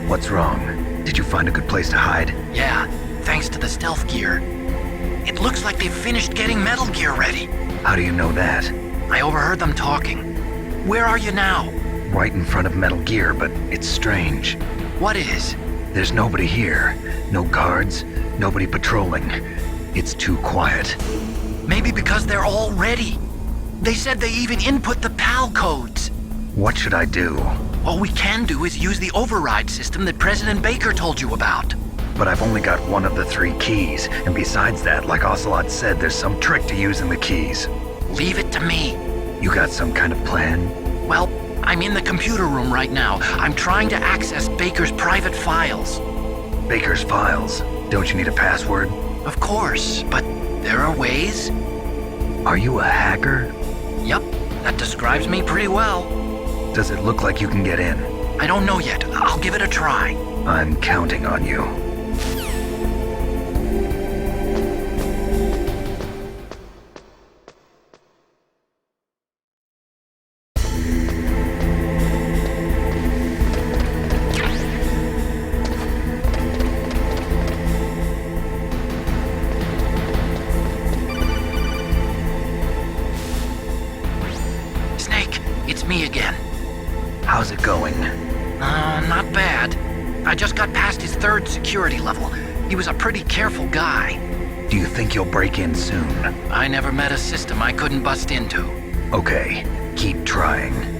What's wrong? Did you find a good place to hide? Yeah, thanks to the stealth gear. It looks like they've finished getting Metal Gear ready. How do you know that? I overheard them talking. Where are you now? Right in front of Metal Gear, but it's strange. What is? There's nobody here. No guards, nobody patrolling. It's too quiet. Maybe because they're all ready. They said they even input the PAL codes. What should I do? All we can do is use the override system that President Baker told you about. But I've only got one of the 3 keys, and besides that, like Ocelot said, there's some trick to using the keys. Leave it to me. You got some kind of plan? Well, I'm in the computer room right now. I'm trying to access Baker's private files. Baker's files? Don't you need a password? Of course, but there are ways. Are you a hacker? Yep, that describes me pretty well. Does it look like you can get in? I don't know yet. I'll give it a try. I'm counting on you. Snake, it's me again. How's it going? Not bad. I just got past his 3rd security level. He was a pretty careful guy. Do you think you'll break in soon? I never met a system I couldn't bust into. Okay, keep trying.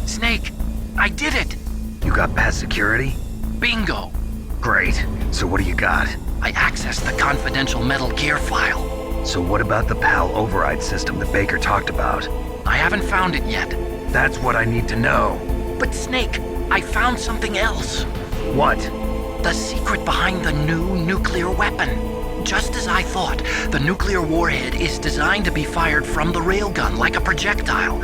Snake, I did it! You got past security? Bingo! Great. So what do you got? I accessed the confidential Metal Gear file. So what about the PAL override system that Baker talked about? I haven't found it yet. That's what I need to know. But Snake, I found something else. What? The secret behind the new nuclear weapon. Just as I thought, the nuclear warhead is designed to be fired from the railgun like a projectile.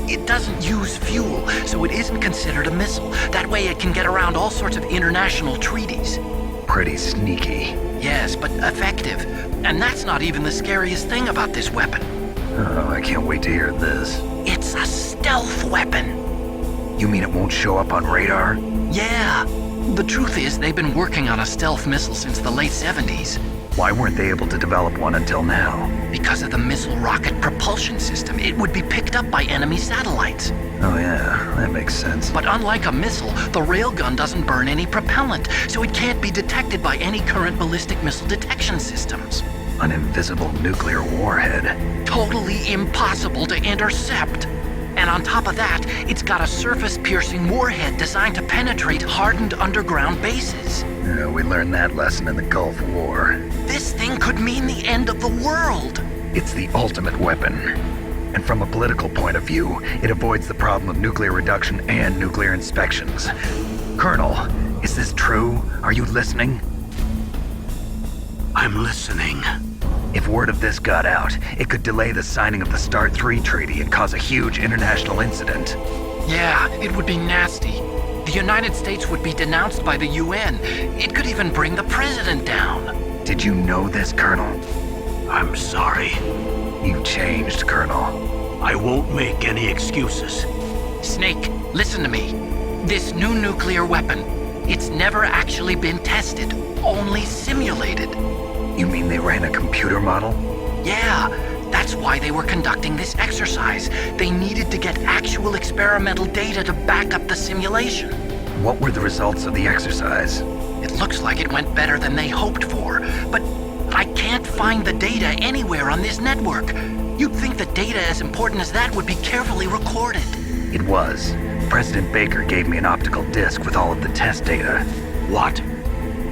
It doesn't use fuel, so it isn't considered a missile. That way it can get around all sorts of international treaties. Pretty sneaky. Yes, but effective. And that's not even the scariest thing about this weapon. Oh, I can't wait to hear this. It's a stealth weapon. You mean it won't show up on radar? Yeah. The truth is, they've been working on a stealth missile since the late 70s. Why weren't they able to develop one until now? Because of the missile rocket propulsion system, it would be picked up by enemy satellites. Oh yeah, that makes sense. But unlike a missile, the railgun doesn't burn any propellant, so it can't be detected by any current ballistic missile detection systems. An invisible nuclear warhead. Totally impossible to intercept. And on top of that, it's got a surface-piercing warhead designed to penetrate hardened underground bases. Yeah, we learned that lesson in the Gulf War. This thing could mean the end of the world. It's the ultimate weapon. And from a political point of view, it avoids the problem of nuclear reduction and nuclear inspections. Colonel, is this true? Are you listening? I'm listening. If word of this got out, it could delay the signing of the START 3 treaty and cause a huge international incident. Yeah, it would be nasty. The United States would be denounced by the UN. It could even bring the president down. Did you know this, Colonel? I'm sorry. You changed, Colonel. I won't make any excuses. Snake, listen to me. This new nuclear weapon, it's never actually been tested, only simulated. You mean they ran a computer model? Yeah, That's why they were conducting this exercise. They needed to get actual experimental data to back up the simulation. What were the results of the exercise? It looks like it went better than they hoped for, but I can't find the data anywhere on this network. You'd think the data as important as that would be carefully recorded. It was. President Baker gave me an optical disc with all of the test data. What?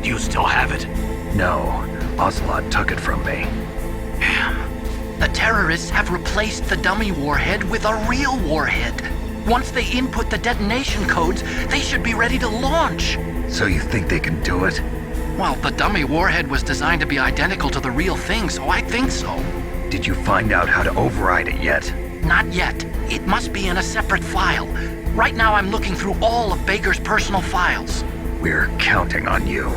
Do you still have it? No, Ocelot took it from me. Damn. The terrorists have replaced the dummy warhead with a real warhead. Once they input the detonation codes, they should be ready to launch. So you think they can do it? Well, the dummy warhead was designed to be identical to the real thing, so I think so. Did you find out how to override it yet? Not yet. It must be in a separate file. Right now I'm looking through all of Baker's personal files. We're counting on you.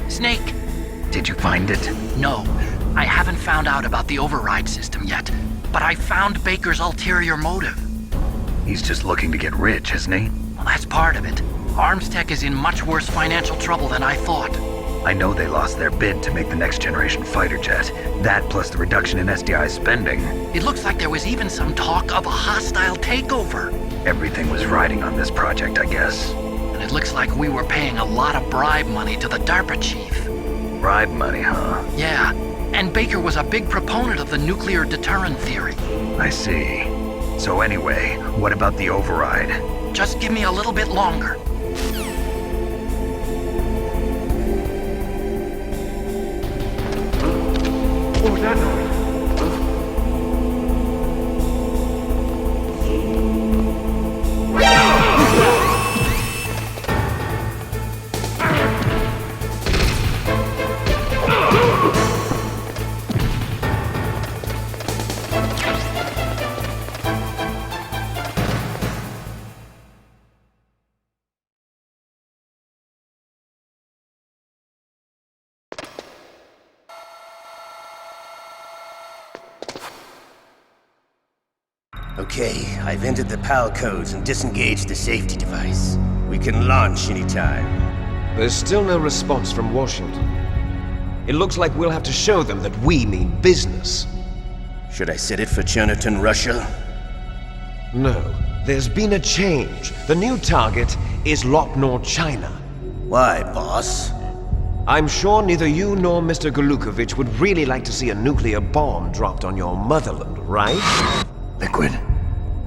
Snake! Did you find it? No, I haven't found out about the override system yet, but I found Baker's ulterior motive. He's just looking to get rich, isn't he? Well, that's part of it. Armstech is in much worse financial trouble than I thought. I know they lost their bid to make the next generation fighter jet. That plus the reduction in SDI spending. It looks like there was even some talk of a hostile takeover. Everything was riding on this project, I guess. And it looks like we were paying a lot of bribe money to the DARPA chief. Bribe money, huh? Yeah, and Baker was a big proponent of the nuclear deterrent theory. I see. So anyway, what about the override? Just give me a little bit longer. What was that noise? Okay, I've entered the PAL codes and disengaged the safety device. We can launch anytime. There's still no response from Washington. It looks like we'll have to show them that we mean business. Should I set it for Chernobyl, Russia? No, there's been a change. The new target is Lopnor, China. Why, boss? I'm sure neither you nor Mr. Golukovich would really like to see a nuclear bomb dropped on your motherland, right? Liquid.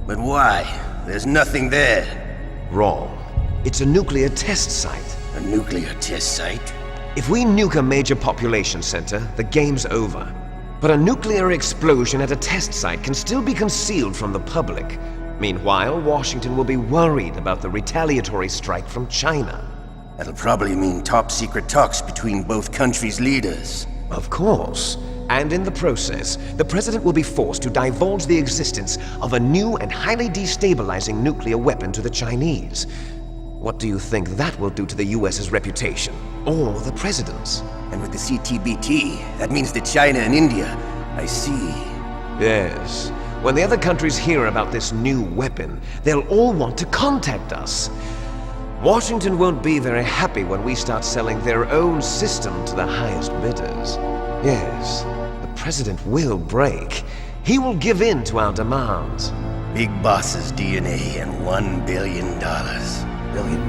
But why? There's nothing there. Wrong. It's a nuclear test site. A nuclear test site? If we nuke a major population center, the game's over. But a nuclear explosion at a test site can still be concealed from the public. Meanwhile, Washington will be worried about the retaliatory strike from China. That'll probably mean top-secret talks between both countries' leaders. Of course. And in the process, the president will be forced to divulge the existence of a new and highly destabilizing nuclear weapon to the Chinese. What do you think that will do to the US's reputation? Or the president's? And with the CTBT, that means that China and India. I see. Yes. When the other countries hear about this new weapon, they'll all want to contact us. Washington won't be very happy when we start selling their own system to the highest bidders. Yes, the president will break. He will give in to our demands. Big Boss's DNA and $1 billion. $1 billion?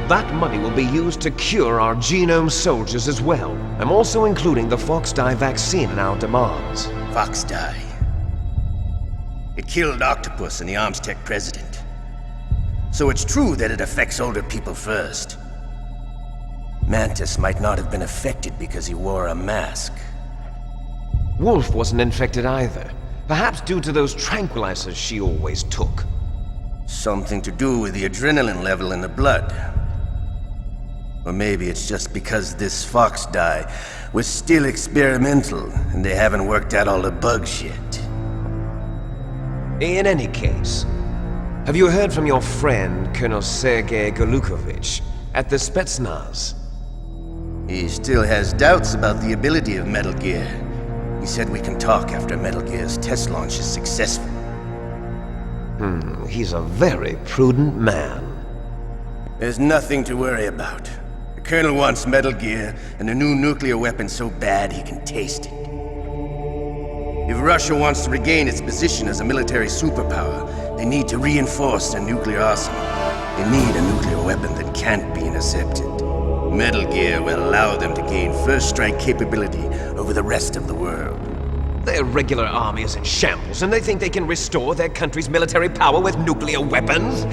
That money will be used to cure our genome soldiers as well. I'm also including the Foxdie vaccine in our demands. Foxdie. It killed Octopus and the Armstech president. So it's true that it affects older people first. Mantis might not have been affected because he wore a mask. Wolf wasn't infected either. Perhaps due to those tranquilizers she always took. Something to do with the adrenaline level in the blood. Or maybe it's just because this Foxdie was still experimental and they haven't worked out all the bugs yet. In any case, have you heard from your friend, Colonel Sergei Golukovich, at the Spetsnaz? He still has doubts about the ability of Metal Gear. He said we can talk after Metal Gear's test launch is successful. He's a very prudent man. There's nothing to worry about. The Colonel wants Metal Gear and a new nuclear weapon so bad he can taste it. If Russia wants to regain its position as a military superpower, they need to reinforce their nuclear arsenal. They need a nuclear weapon that can't be intercepted. Metal Gear will allow them to gain first strike capability over the rest of the world. Their regular army is in shambles, and they think they can restore their country's military power with nuclear weapons?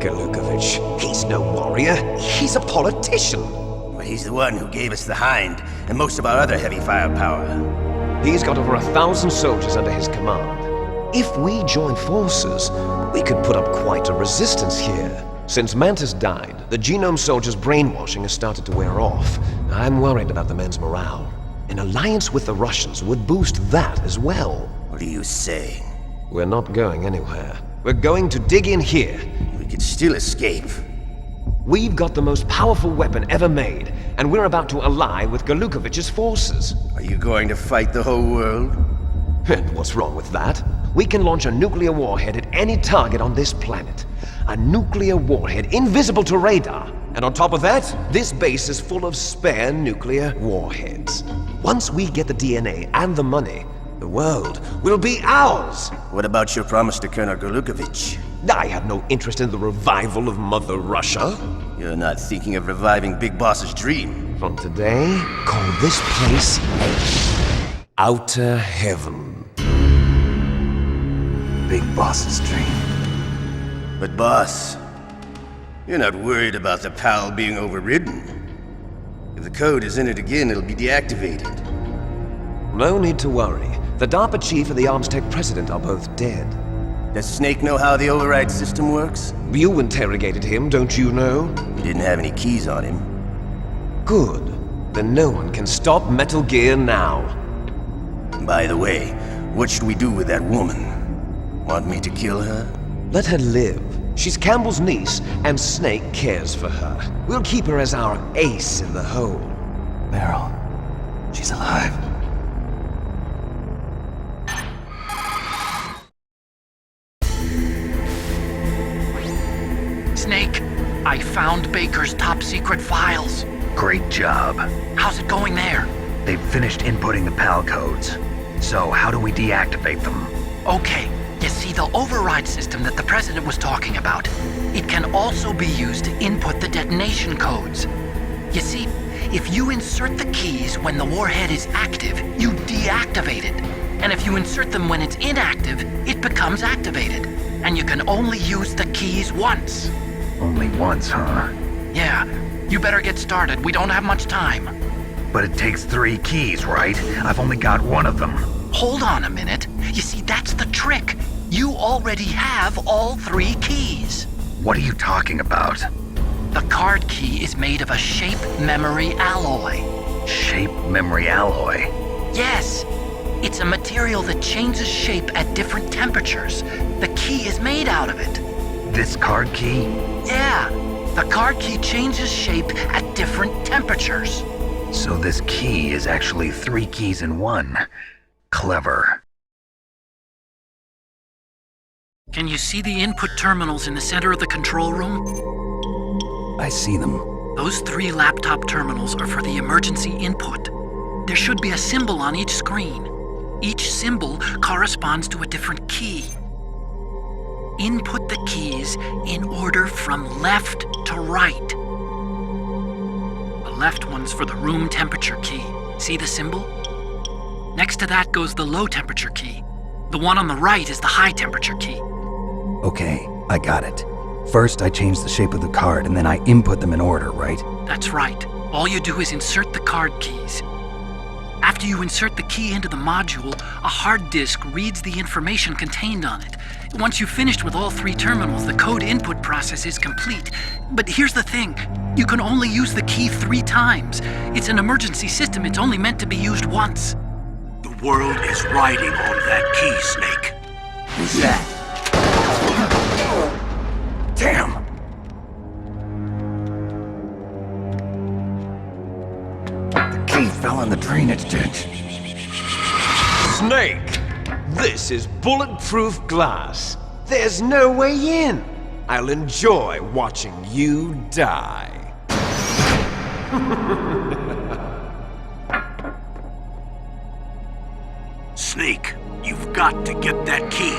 Golukovich, he's no warrior. He's a politician. Well, he's the one who gave us the Hind and most of our other heavy firepower. He's got over 1,000 soldiers under his command. If we join forces, we could put up quite a resistance here. Since Mantis died, the genome soldiers' brainwashing has started to wear off. I'm worried about the men's morale. An alliance with the Russians would boost that as well. What are you saying? We're not going anywhere. We're going to dig in here. We could still escape. We've got the most powerful weapon ever made, and we're about to ally with Golukovich's forces. Are you going to fight the whole world? And what's wrong with that? We can launch a nuclear warhead at any target on this planet. A nuclear warhead invisible to radar. And on top of that, this base is full of spare nuclear warheads. Once we get the DNA and the money, the world will be ours! What about your promise to Colonel Golukovich? I have no interest in the revival of Mother Russia. You're not thinking of reviving Big Boss's dream. From today, call this place Outer Heaven. Big Boss's dream. But boss, you're not worried about the PAL being overridden. If the code is entered again, it'll be deactivated. No need to worry. The DARPA chief and the Armstech president are both dead. Does Snake know how the override system works? You interrogated him, don't you know? He didn't have any keys on him. Good. Then no one can stop Metal Gear now. By the way, what should we do with that woman? Want me to kill her? Let her live. She's Campbell's niece, and Snake cares for her. We'll keep her as our ace in the hole. Meryl. She's alive. Snake, I found Baker's top secret files. Great job. How's it going there? They've finished inputting the PAL codes. So how do we deactivate them? Okay, you see the override system that the president was talking about. It can also be used to input the detonation codes. You see, if you insert the keys when the warhead is active, you deactivate it. And if you insert them when it's inactive, it becomes activated. And you can only use the keys once. Only once, huh? Yeah, you better get started. We don't have much time. But it takes 3 keys, right? I've only got 1 of them. Hold on a minute. You see, that's the trick. You already have all 3 keys. What are you talking about? The card key is made of a shape memory alloy. Shape memory alloy? Yes. It's a material that changes shape at different temperatures. The key is made out of it. This card key? Yeah. The card key changes shape at different temperatures. So this key is actually 3 keys in one. Clever. Can you see the input terminals in the center of the control room? I see them. Those 3 laptop terminals are for the emergency input. There should be a symbol on each screen. Each symbol corresponds to a different key. Input the keys in order from left to right. The left one's for the room temperature key. See the symbol? Next to that goes the low temperature key. The one on the right is the high temperature key. Okay, I got it. First, I change the shape of the card, and then I input them in order, right? That's right. All you do is insert the card keys. After you insert the key into the module, a hard disk reads the information contained on it. Once you've finished with all 3 terminals, the code input process is complete. But here's the thing. You can only use the key 3 times. It's an emergency system. It's only meant to be used once. The world is riding on that key, Snake. Who's that? Damn! The key fell in the drainage ditch. Snake! This is bulletproof glass. There's no way in. I'll enjoy watching you die. Snake, you've got to get that key.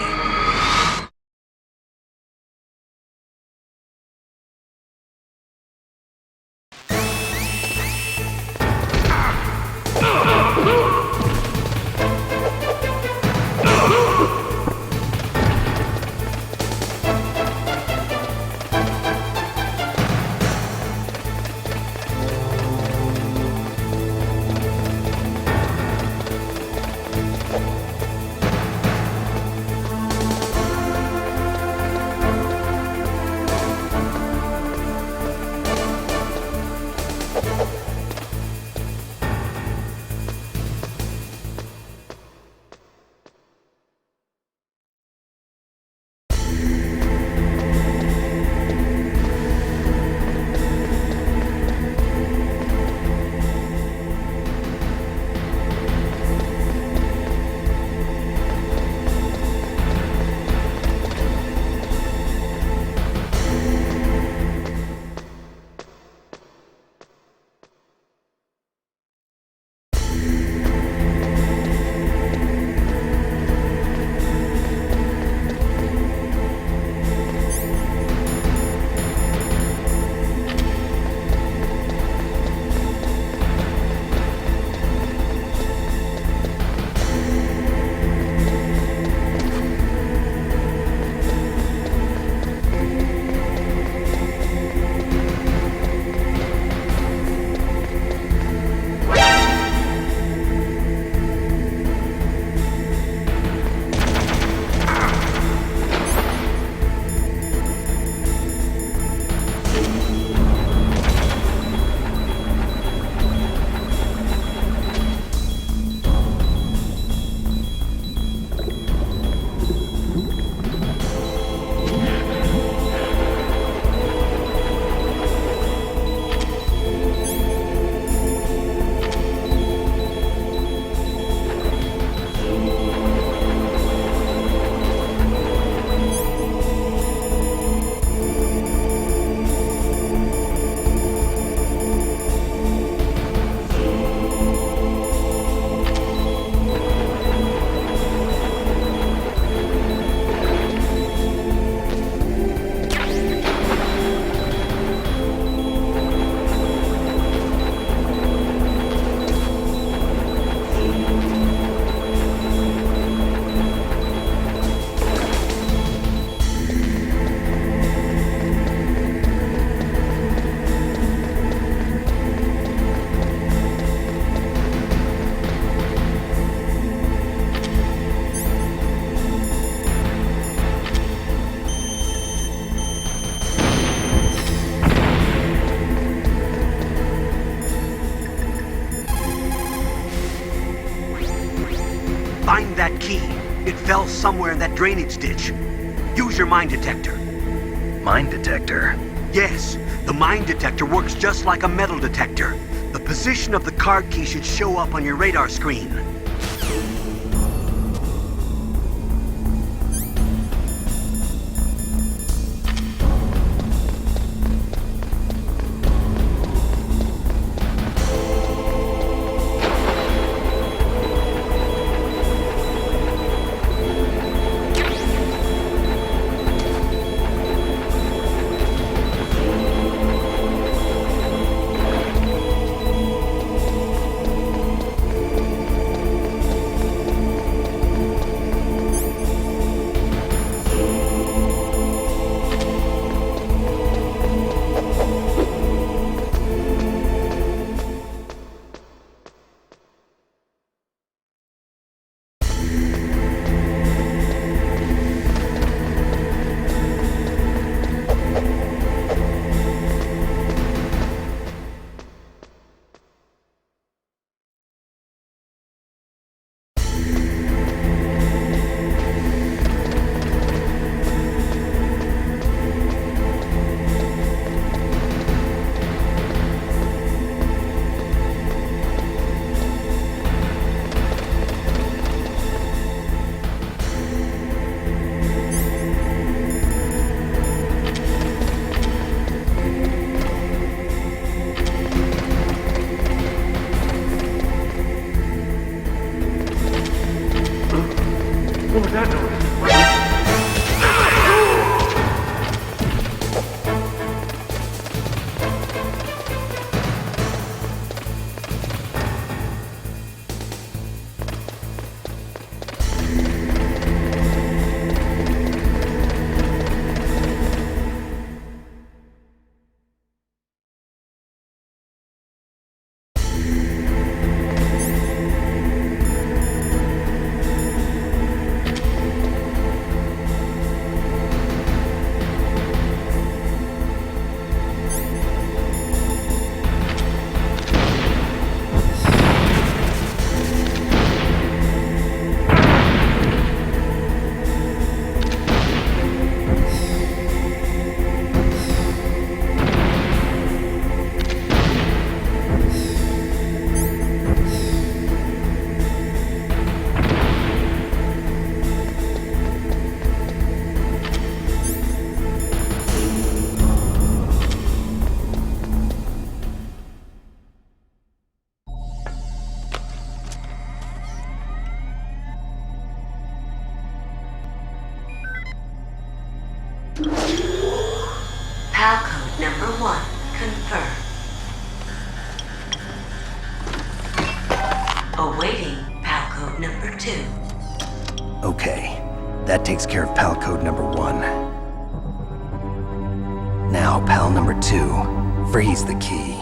Find that key. It fell somewhere in that drainage ditch. Use your mine detector. Mine detector? Yes, the mine detector works just like a metal detector. The position of the card key should show up on your radar screen. What was that noise? PAL code number 1 confirmed. Awaiting PAL code number 2. Okay, that takes care of PAL code number 1. Now, PAL number 2, freeze the key.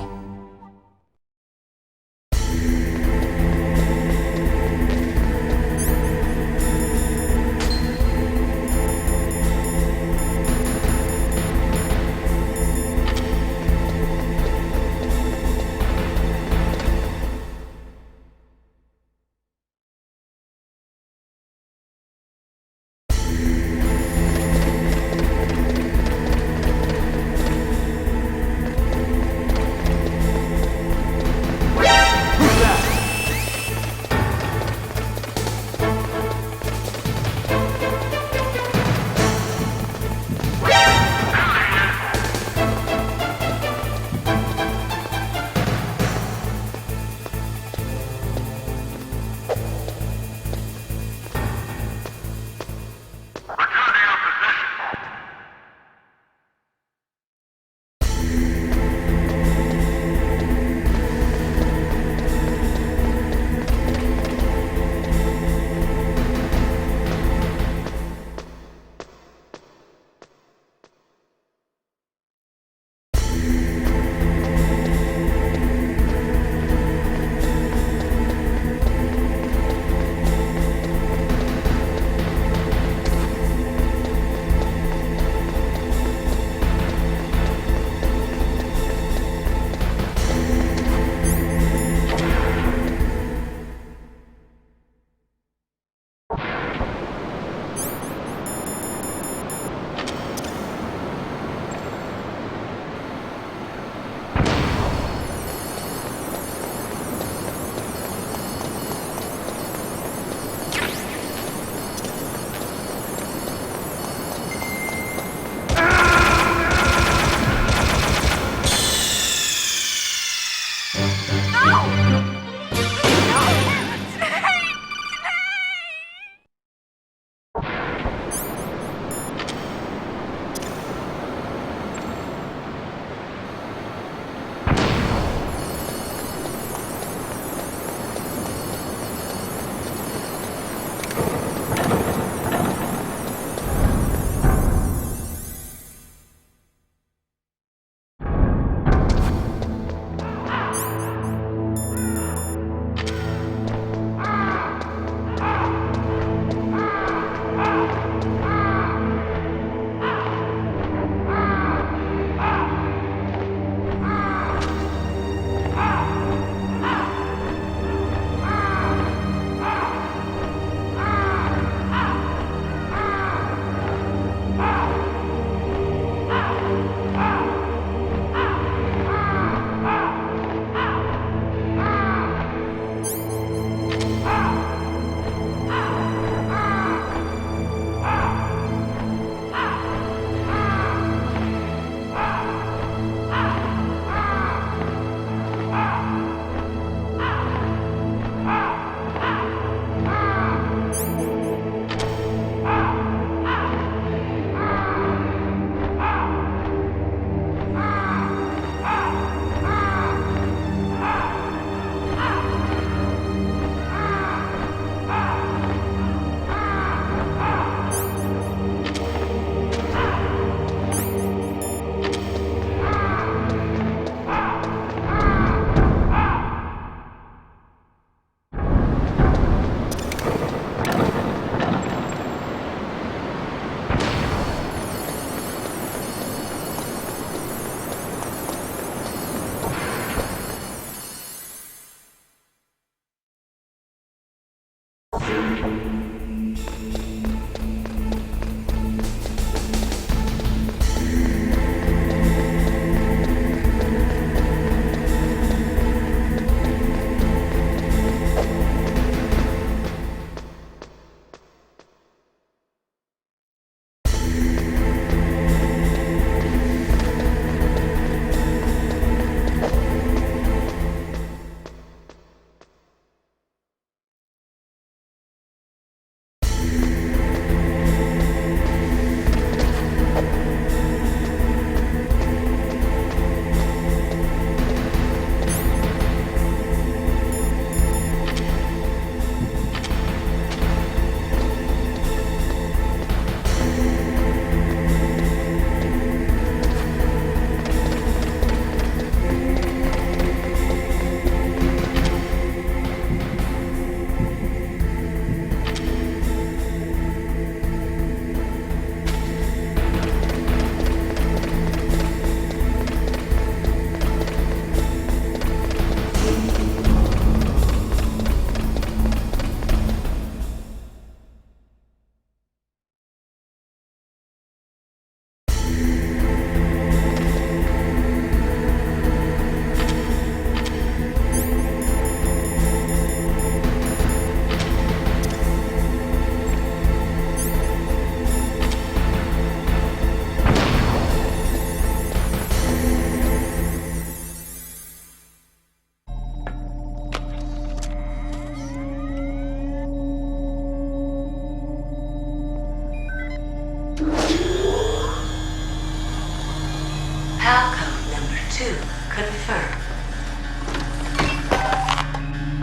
PAL code number 2 confirmed.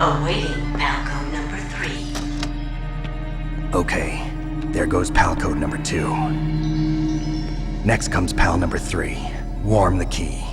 Awaiting PAL code number 3. Okay, there goes PAL code number 2. Next comes PAL number 3. Warm the key.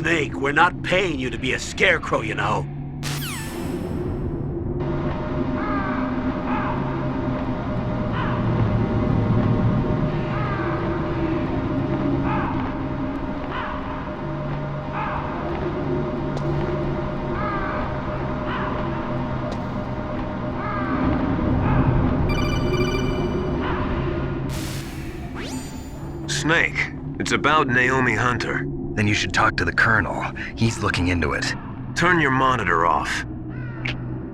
Snake, we're not paying you to be a scarecrow, you know. Snake, it's about Naomi Hunter. Then you should talk to the Colonel. He's looking into it. Turn your monitor off.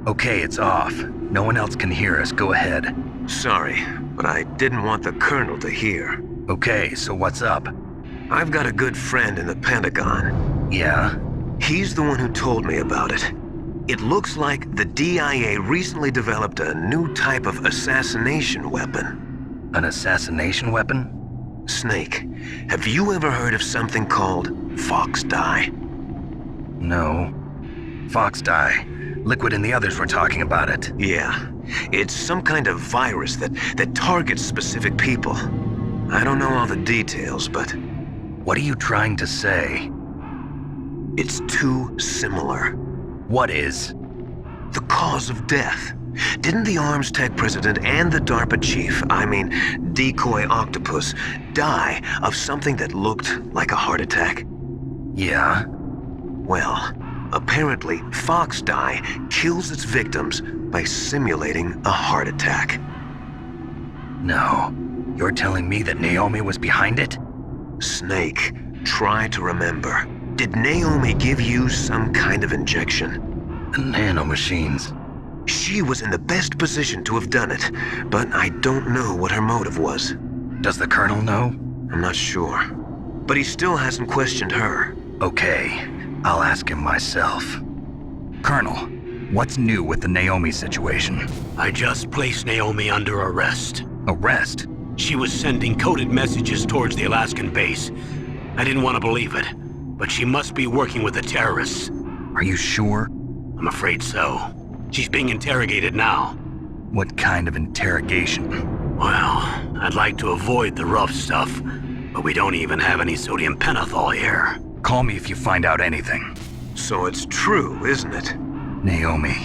Okay, it's off. No one else can hear us. Go ahead. Sorry, but I didn't want the Colonel to hear. Okay, so what's up? I've got a good friend in the Pentagon. Yeah? He's the one who told me about it. It looks like the DIA recently developed a new type of assassination weapon. An assassination weapon? Snake, have you ever heard of something called Fox Dye? No. Fox dye. Liquid and the others were talking about it. Yeah, it's some kind of virus that targets specific people. I don't know all the details, but What are you trying to say? it's too similar. What is? The cause of death. Didn't the Arms Tech president and the DARPA chief, Decoy Octopus, die of something that looked like a heart attack? Yeah? Well, apparently Fox Dye kills its victims by simulating a heart attack. No. You're telling me that Naomi was behind it? Snake, try to remember. Did Naomi give you some kind of injection? Nanomachines. She was in the best position to have done it, but I don't know what her motive was. Does the Colonel know? I'm not sure. But he still hasn't questioned her. Okay, I'll ask him myself. Colonel, what's new with the Naomi situation? I just placed Naomi under arrest. Arrest? She was sending coded messages towards the Alaskan base. I didn't want to believe it, but she must be working with the terrorists. Are you sure? I'm afraid so. She's being interrogated now. What kind of interrogation? Well, I'd like to avoid the rough stuff, but we don't even have any sodium pentothal here. Call me if you find out anything. So it's true, isn't it? Naomi,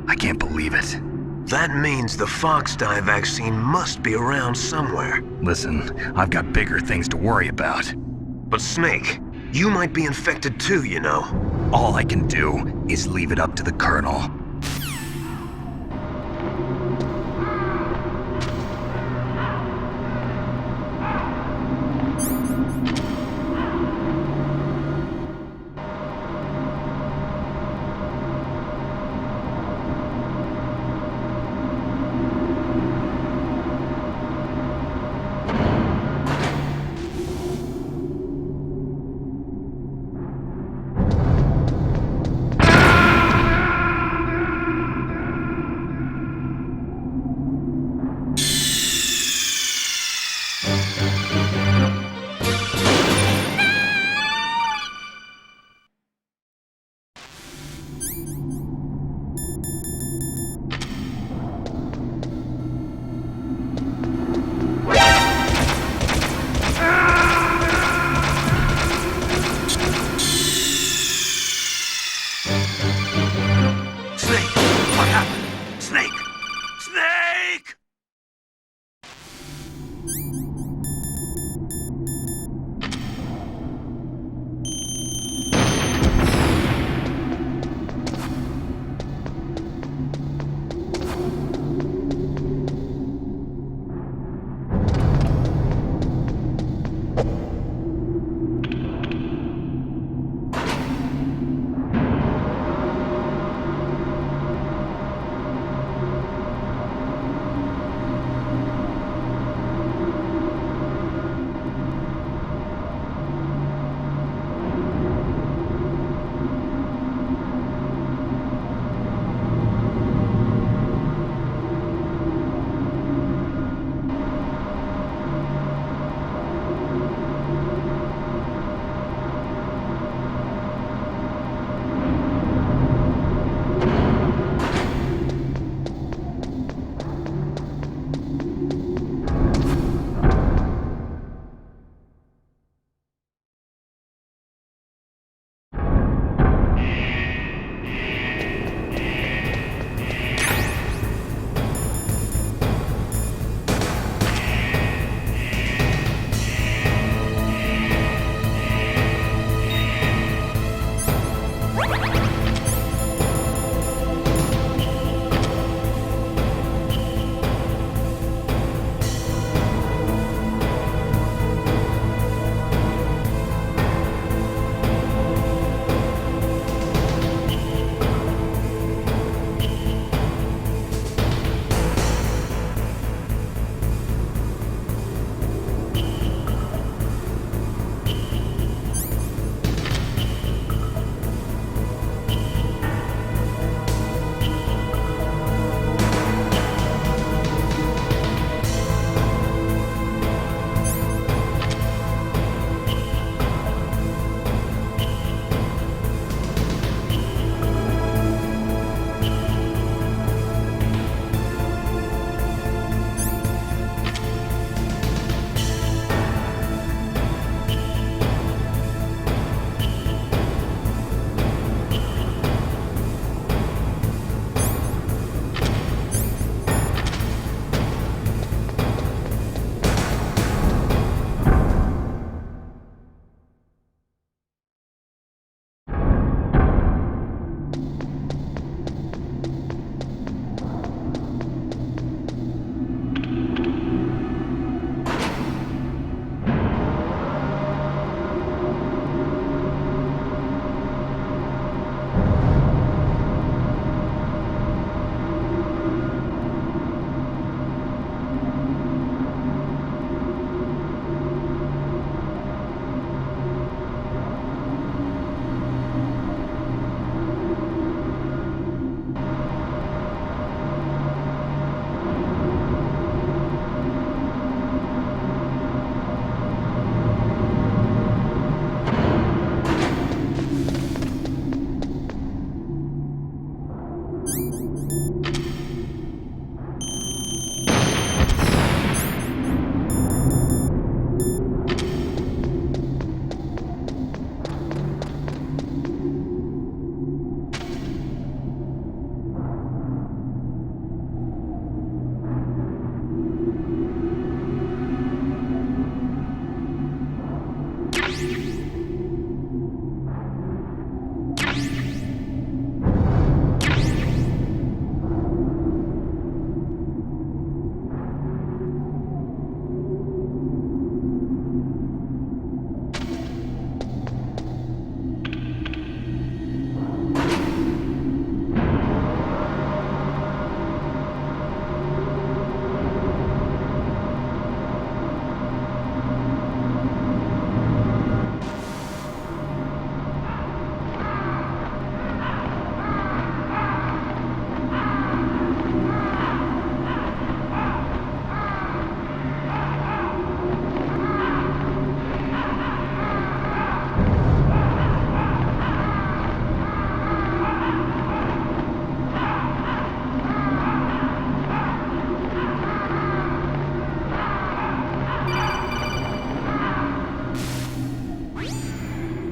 I can't believe it. That means the Fox Dye vaccine must be around somewhere. Listen, I've got bigger things to worry about. But Snake, you might be infected too, you know. All I can do is leave it up to the Colonel.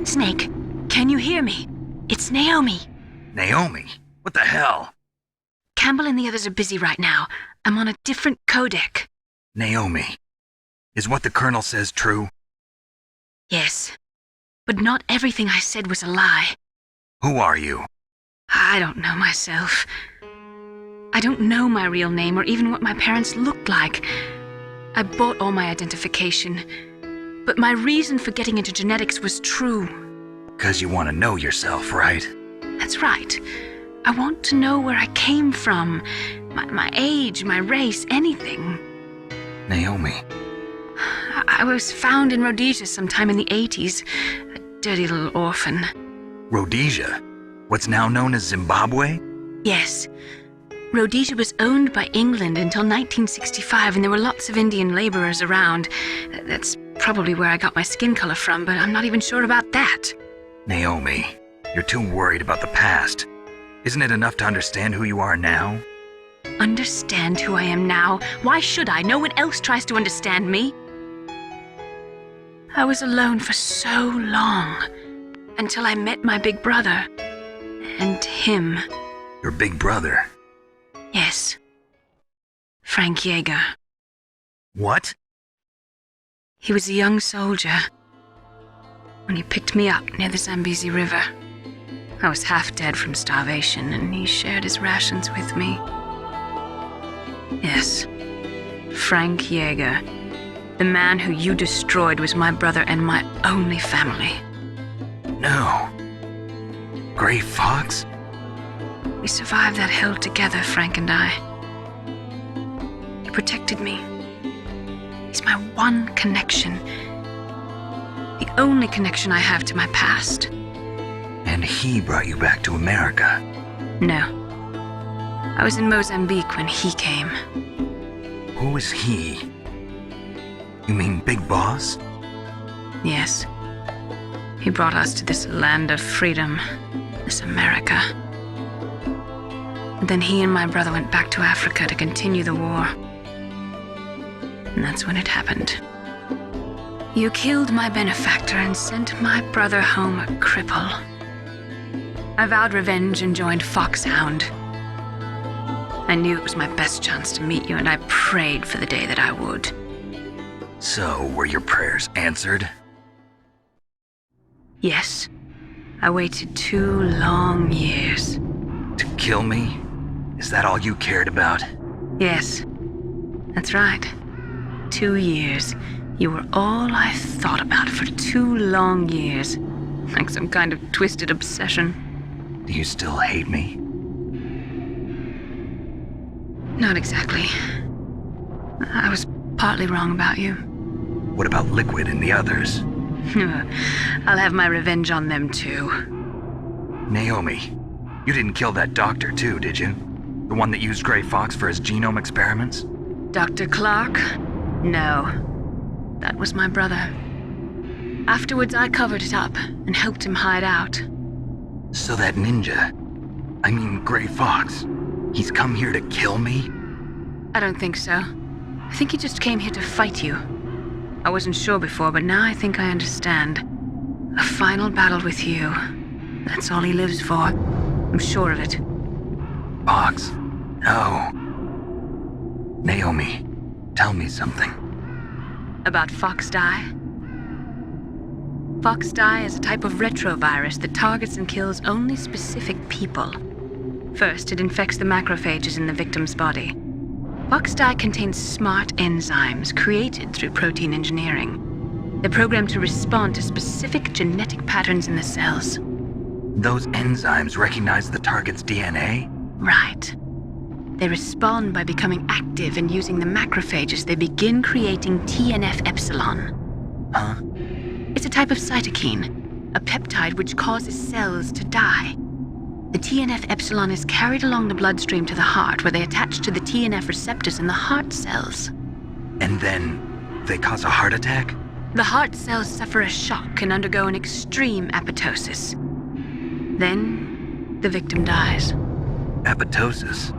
Snake, can you hear me? It's Naomi. Naomi? What the hell? Campbell and the others are busy right now. I'm on a different codec. Naomi, is what the Colonel says true? Yes. But not everything I said was a lie. Who are you? I don't know myself. I don't know my real name or even what my parents looked like. I bought all my identification. But my reason for getting into genetics was true. 'Cause you want to know yourself, right? That's right. I want to know where I came from. My age, my race, anything. Naomi. I was found in Rhodesia sometime in the 80s. A dirty little orphan. Rhodesia? What's now known as Zimbabwe? Yes. Rhodesia was owned by England until 1965, and there were lots of Indian laborers around. That's probably where I got my skin color from, but I'm not even sure about that. Naomi, you're too worried about the past. Isn't it enough to understand who you are now? Understand who I am now? Why should I? No one else tries to understand me. I was alone for so long, until I met my big brother. And him. Your big brother? Yes. Frank Yeager. What? He was a young soldier when he picked me up near the Zambezi River. I was half dead from starvation, and he shared his rations with me. Yes, Frank Yeager. The man who you destroyed was my brother and my only family. No. Gray Fox? We survived that hell together, Frank and I. He protected me. He's my one connection. The only connection I have to my past. And he brought you back to America? No. I was in Mozambique when he came. Who is he? You mean Big Boss? Yes. He brought us to this land of freedom, this America. And then he and my brother went back to Africa to continue the war. And that's when it happened. You killed my benefactor and sent my brother home a cripple. I vowed revenge and joined Foxhound. I knew it was my best chance to meet you, and I prayed for the day that I would. So, were your prayers answered? Yes. I waited 2 long years. To kill me? Is that all you cared about? Yes. That's right. 2 years. You were all I thought about for 2 long years. Like some kind of twisted obsession. Do you still hate me? Not exactly. I was partly wrong about you. What about Liquid and the others? I'll have my revenge on them too. Naomi, you didn't kill that doctor too, did you? The one that used Gray Fox for his genome experiments? Dr. Clark? No. That was my brother. Afterwards, I covered it up and helped him hide out. So that ninja, I mean Gray Fox, he's come here to kill me? I don't think so. I think he just came here to fight you. I wasn't sure before, but now I think I understand. A final battle with you. That's all he lives for. I'm sure of it. Fox? No. Naomi, tell me something. About Fox Die? Foxdie is a type of retrovirus that targets and kills only specific people. First, it infects the macrophages in the victim's body. Foxdie contains smart enzymes created through protein engineering. They're programmed to respond to specific genetic patterns in the cells. Those enzymes recognize the target's DNA? Right. They respond by becoming active and using the macrophages. They begin creating TNF-epsilon. Huh? It's a type of cytokine, a peptide which causes cells to die. The TNF-epsilon is carried along the bloodstream to the heart, where they attach to the TNF receptors in the heart cells. And then they cause a heart attack? The heart cells suffer a shock and undergo an extreme apoptosis. Then, the victim dies. Apoptosis?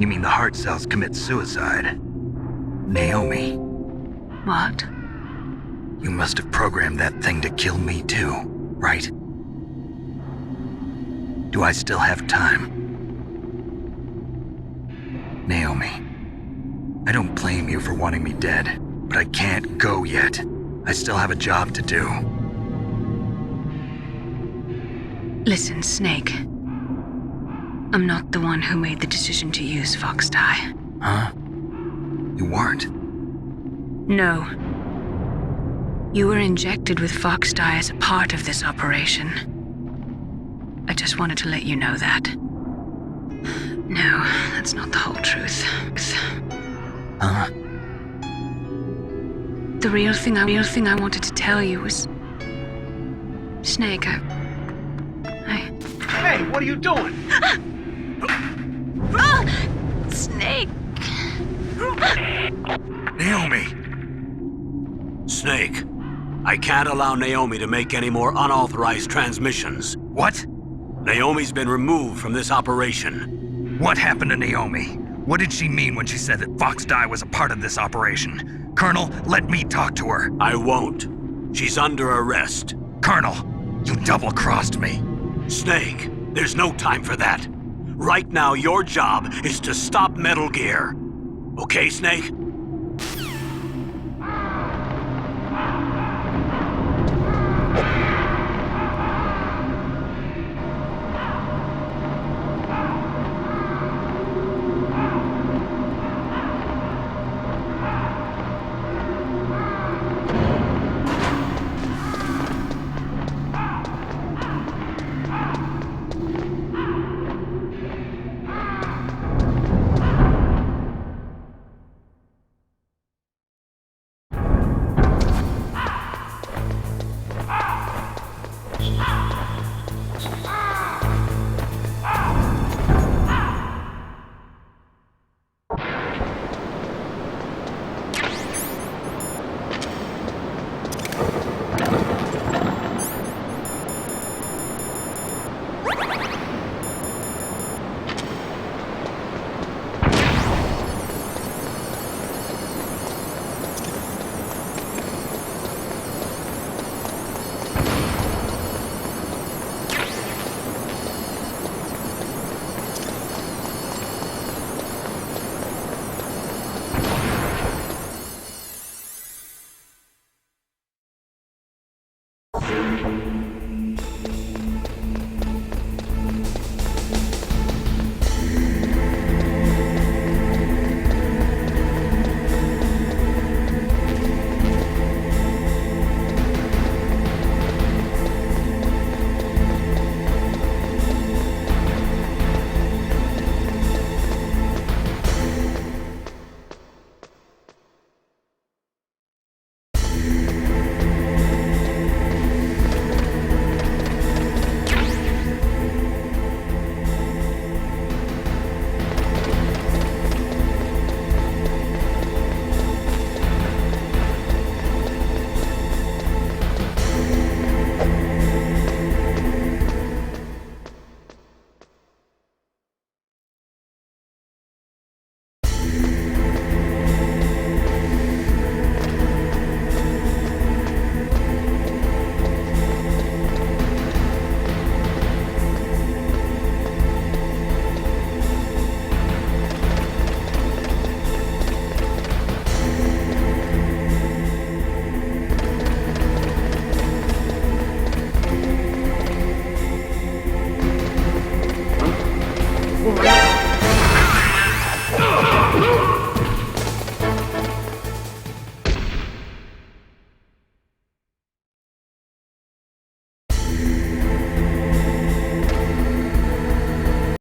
You mean the heart cells commit suicide? Naomi, What? you must have programmed that thing to kill me too, right? Do I still have time? Naomi, I don't blame you for wanting me dead, but I can't go yet. I still have a job to do. Listen, Snake. I'm not the one who made the decision to use Foxdie. Huh? You weren't? No. You were injected with Foxdie as a part of this operation. I just wanted to let you know that. No, that's not the whole truth. Huh? The real thing I wanted to tell you was... Snake, Hey, what are you doing? Snake! Naomi! Snake, I can't allow Naomi to make any more unauthorized transmissions. What? Naomi's been removed from this operation. What happened to Naomi? What did she mean when she said that Foxdie was a part of this operation? Colonel, let me talk to her. I won't. She's under arrest. Colonel, you double-crossed me. Snake, there's no time for that. Right now, your job is to stop Metal Gear. Okay, Snake? What was that